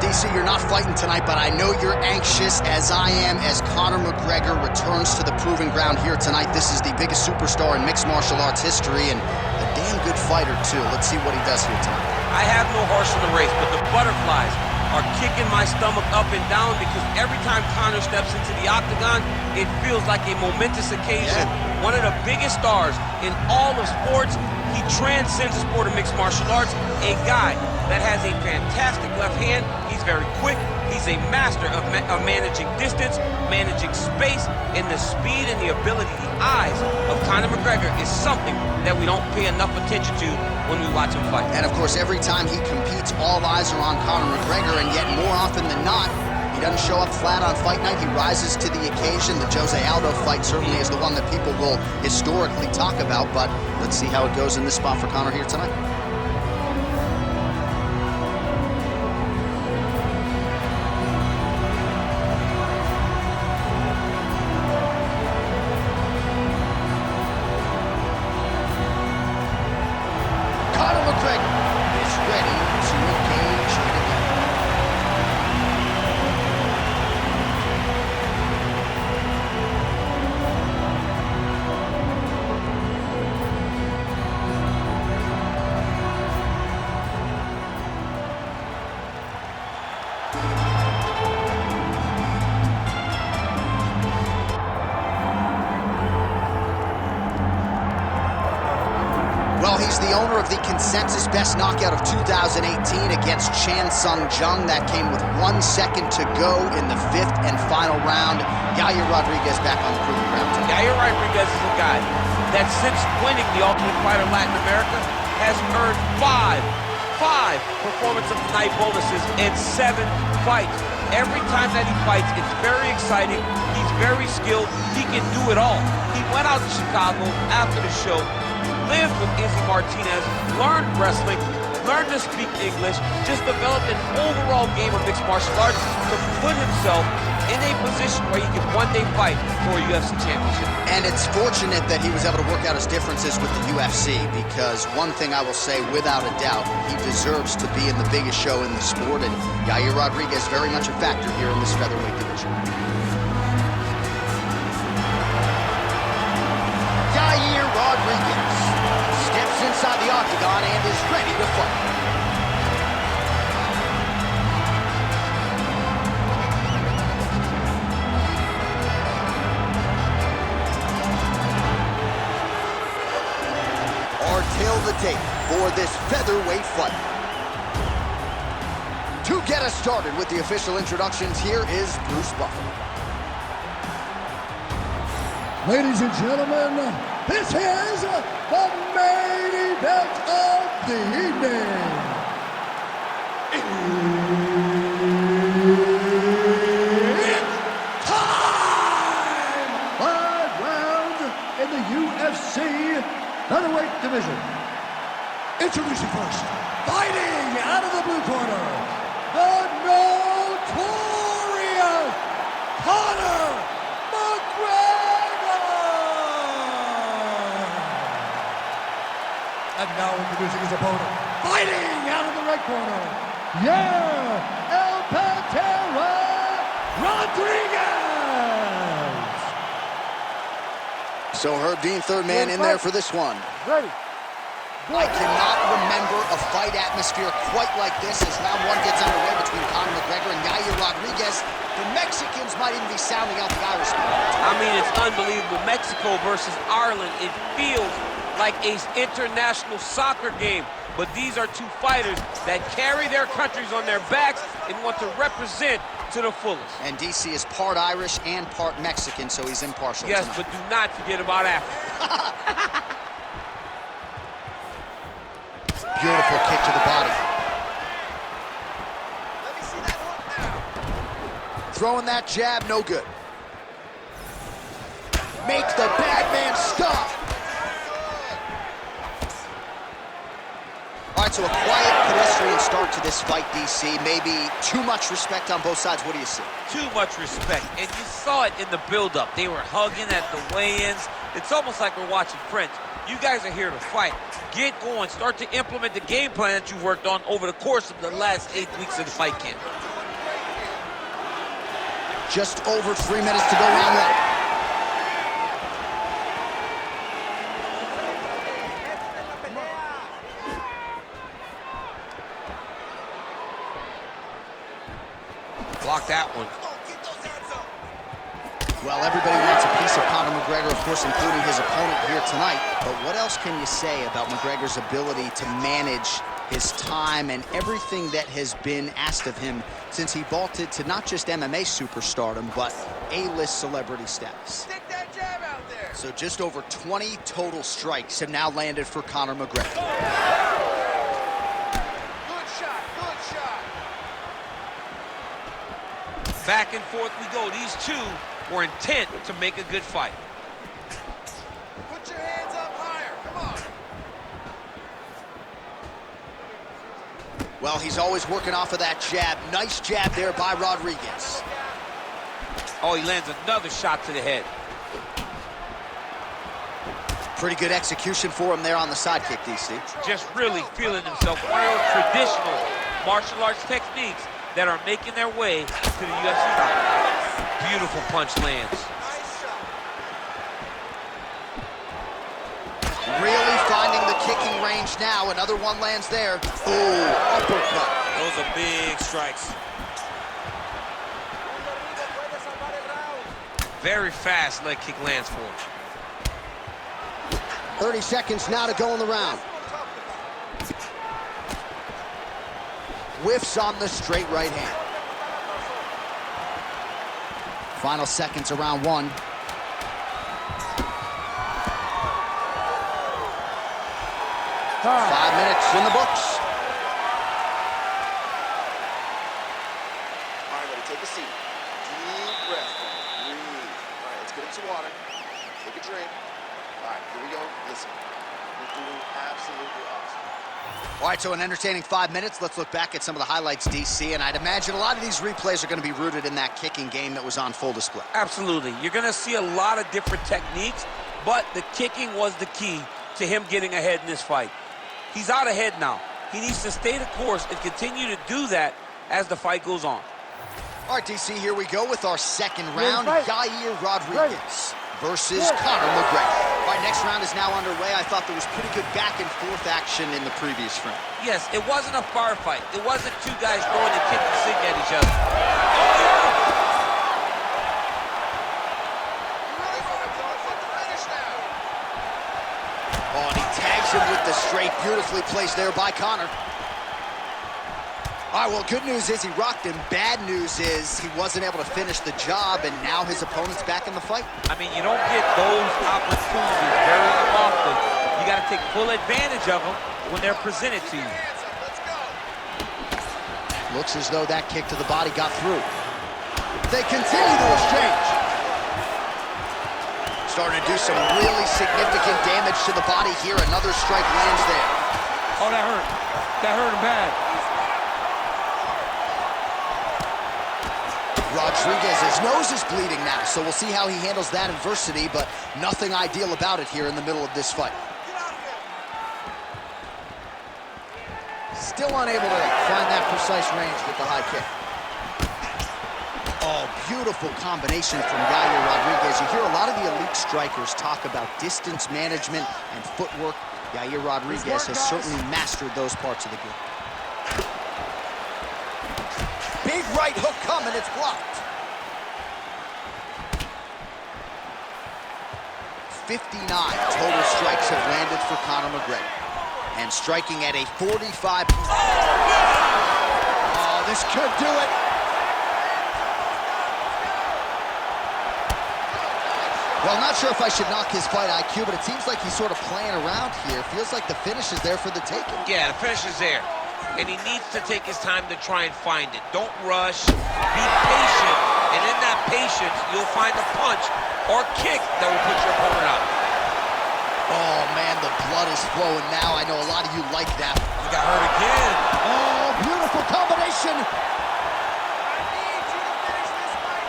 DC, you're not fighting tonight, but I know you're anxious, as I am, as Conor McGregor returns to the proving ground here tonight. This is the biggest superstar in mixed martial arts history, and a damn good fighter, too. Let's see what he does here tonight. I have no horse in the race, but the butterflies are kicking my stomach up and down because every time Conor steps into the octagon, it feels like a momentous occasion. Yeah. One of the biggest stars in all of sports. He transcends the sport of mixed martial arts. A guy that has a fantastic left hand. He's very quick. He's a master of managing distance, managing space, and the speed and the ability, the eyes of Conor McGregor is something that we don't pay enough attention to when we watch him fight. And of course, every time he competes, all eyes are on Conor McGregor, and yet more often than not, he doesn't show up flat on fight night. He rises to the occasion. The Jose Aldo fight certainly is the one that people will historically talk about, but let's see how it goes in this spot for Conor here tonight. Conor McGregor is ready to engage in a game. Well, he's the owner of the consensus best knockout of 2018 against Chan Sung Jung. That came with 1 second to go in the 5th and final round. Yair Rodriguez back on the proving ground. Yair Rodriguez is a guy that since winning the Ultimate Fighter Latin America has earned five Performance of the Night bonuses in 7 fights. Every time that he fights, it's very exciting. He's very skilled. He can do it all. He went out to Chicago after the show, lived with Izzy Martinez, learned wrestling, learned to speak English, just developed an overall game of mixed martial arts to put himself in a position where he could one day fight for a UFC championship. And it's fortunate that he was able to work out his differences with the UFC, because one thing I will say without a doubt, he deserves to be in the biggest show in the sport, and Yair Rodriguez very much a factor here in this featherweight division. Yair Rodriguez steps inside the octagon and is ready to fight. Tail the tape for this featherweight fight. To get us started with the official introductions, here is Bruce Buffer. Ladies and gentlemen, this is the main event of the evening. It's time! 5 rounds in the UFC featherweight division. Introducing first, fighting out of the blue corner, the notorious Conor McGregor. And now introducing his opponent, fighting out of the red corner, Yair El Pantera Rodriguez. So Herb Dean, third man in there for this one. Ready. I cannot remember a fight atmosphere quite like this as round 1 gets underway between Conor McGregor and Yair Rodriguez. The Mexicans might even be sounding out the Irish. I mean, it's unbelievable. Mexico versus Ireland. It feels like an international soccer game. But these are two fighters that carry their countries on their backs and want to represent to the fullest. And DC is part Irish and part Mexican, so he's impartial Yes, tonight. but do not forget about Africa. Beautiful kick to the body. Let me see that hook now. Throwing that jab, no good. Make the bad man stop. All right, so a quiet pedestrian start to this fight, DC. Maybe too much respect on both sides. What do you see? Too much respect, and you saw it in the build-up. They were hugging at the weigh-ins. It's almost like we're watching Friends. You guys are here to fight. Get going. Start to implement the game plan that you worked on over the course of the last 8 weeks of the fight camp. Just over 3 minutes to go round one. Block that one. Well, everybody wants a piece of Conor McGregor, of course, including his opponent here tonight. But what else can you say about McGregor's ability to manage his time and everything that has been asked of him since he vaulted to not just MMA superstardom, but A-list celebrity status? Stick that jab out there. So just over 20 total strikes have now landed for Conor McGregor. Good shot, good shot. Back and forth we go. These two were intent to make a good fight. Put your hands up higher, come on. Well, he's always working off of that jab. Nice jab there by Rodriguez. Oh, he lands another shot to the head. Pretty good execution for him there on the side kick, DC. Just really feeling himself. One of those traditional martial arts techniques that are making their way to the UFC top. Beautiful punch lands. Nice shot. Really finding the kicking range now. Another one lands there. Oh, uppercut. Those are big strikes. Very fast leg kick lands for him. 30 seconds now to go in the round. Whiffs on the straight right hand. Final seconds of round one. 5 minutes in the books. All right, buddy, take a seat. Deep breath. Breathe. All right, let's get him some water. Take a drink. All right, here we go. Listen, you're doing absolutely awesome. All right, so an entertaining 5 minutes. Let's look back at some of the highlights, DC, and I'd imagine a lot of these replays are going to be rooted in that kicking game that was on full display. Absolutely. You're going to see a lot of different techniques, but the kicking was the key to him getting ahead in this fight. He's out ahead now. He needs to stay the course and continue to do that as the fight goes on. All right, DC, here we go with our second round. Yair Rodriguez versus Conor McGregor. All right, next round is now underway. I thought there was pretty good back and forth action in the previous round. Yes, it wasn't a firefight. It wasn't two guys throwing the kick and sink at each other. Oh, and he tags him with the straight. Beautifully placed there by Conor. All right, well, good news is he rocked him. Bad news is he wasn't able to finish the job, and now his opponent's back in the fight. I mean, you don't get those opportunities very often. You got to take full advantage of them when they're presented to you. Looks as though that kick to the body got through. They continue to exchange. Starting to do some really significant damage to the body here. Another strike lands there. Oh, that hurt. That hurt him bad. Rodriguez's nose is bleeding now, so we'll see how he handles that adversity, but nothing ideal about it here in the middle of this fight. Still unable to find that precise range with the high kick. Oh, beautiful combination from Yair Rodriguez. You hear a lot of the elite strikers talk about distance management and footwork. Yair Rodriguez has certainly mastered those parts of the game. Big right hook coming, it's blocked. 59 total strikes have landed for Conor McGregor. And striking at a 45. Oh, this could do it. Well, I'm not sure if I should knock his fight IQ, but it seems like he's sort of playing around here. Feels like the finish is there for the taking. Yeah, the finish is there. And he needs to take his time to try and find it. Don't rush, be patient, and in that patience, you'll find a punch or kick that will put your opponent out. Oh, man, the blood is flowing now. I know a lot of you like that. He got hurt again. Oh, beautiful combination. I need you to finish this fight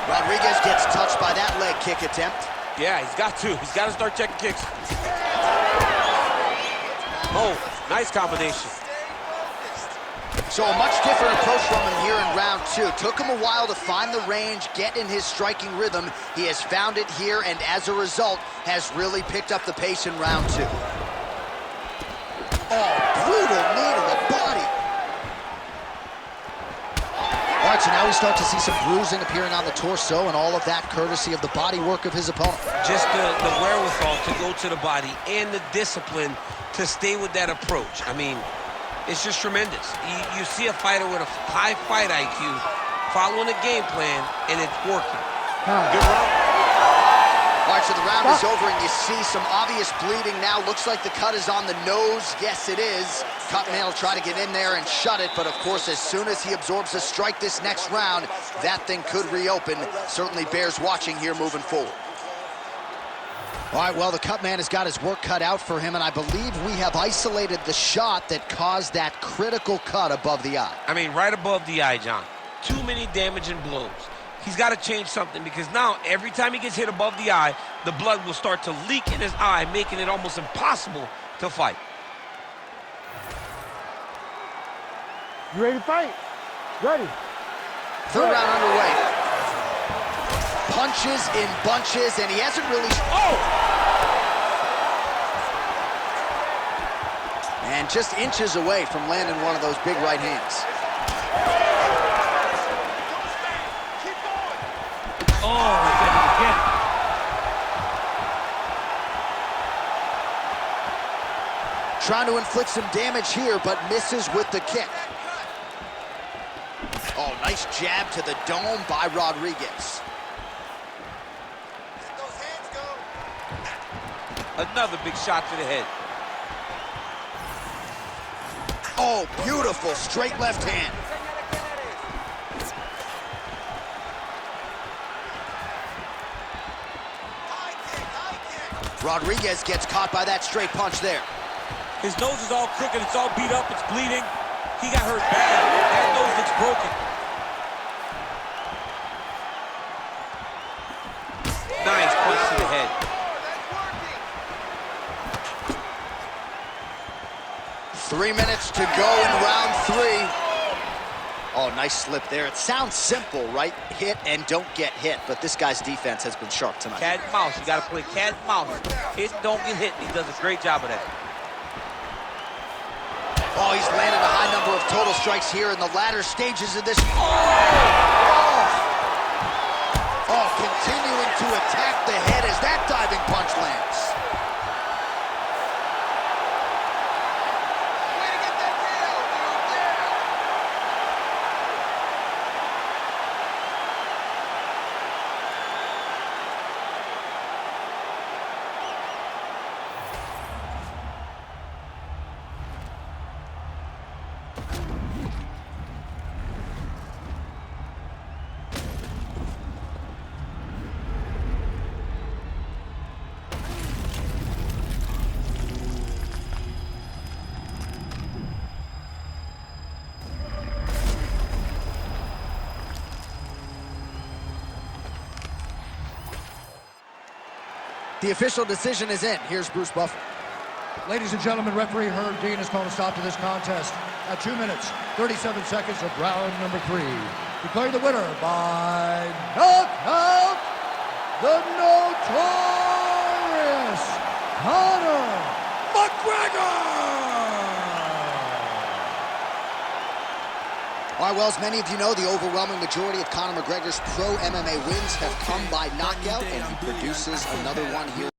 now. Rodriguez gets touched by that leg kick attempt. Yeah, he's got to. He's got to start checking kicks. Oh, nice combination. So a much different approach from him here in round two. Took him a while to find the range, get in his striking rhythm. He has found it here, and as a result, has really picked up the pace in round two. Oh, brutal knee to the body. All right, so now we start to see some bruising appearing on the torso, and all of that courtesy of the body work of his opponent. Just the wherewithal to go to the body and the discipline to stay with that approach. I mean, it's just tremendous. You see a fighter with a high fight IQ following a game plan, and it's working. Good round. All right, so the round is over, and you see some obvious bleeding now. Looks like the cut is on the nose. Yes, it is. Cutman will try to get in there and shut it, but of course, as soon as he absorbs a strike this next round, that thing could reopen. Certainly bears watching here moving forward. All right, well, the Cutman has got his work cut out for him, and I believe we have isolated the shot that caused that critical cut above the eye. I mean, right above the eye, John. Too many damaging blows. He's got to change something, because now every time he gets hit above the eye, the blood will start to leak in his eye, making it almost impossible to fight. You ready to fight? Ready. Third round underway. Punches in bunches, and he hasn't really... Oh! And just inches away from landing one of those big right hands. Oh, he did it again. Trying to inflict some damage here, but misses with the kick. Oh, nice jab to the dome by Rodriguez. Let those hands go. Another big shot to the head. Oh, beautiful straight left hand. High kick. Rodriguez gets caught by that straight punch there. His nose is all crooked, it's all beat up, it's bleeding. He got hurt bad. That nose looks broken. Nice punch to the head. That's working. 3 minutes to go in round three. Oh, nice slip there. It sounds simple, right? Hit and don't get hit, but this guy's defense has been sharp tonight. Cat and mouse, you gotta play cat and mouse. Hit, don't get hit. He does a great job of that. Oh, he's landed a high number of total strikes here in the latter stages of this. Oh, continuing to attack the head as that diving punch lands. Way to get that KO, dude. Yeah. The official decision is in. Here's Bruce Buffer. Ladies and gentlemen, referee Herb Dean has called a stop to this contest at 2 minutes, 37 seconds of round number 3. Declaring the winner by knockout, the notorious Conor McGregor! All right, well, as many of you know, the overwhelming majority of Conor McGregor's pro MMA wins have come by knockout, and he produces another one here.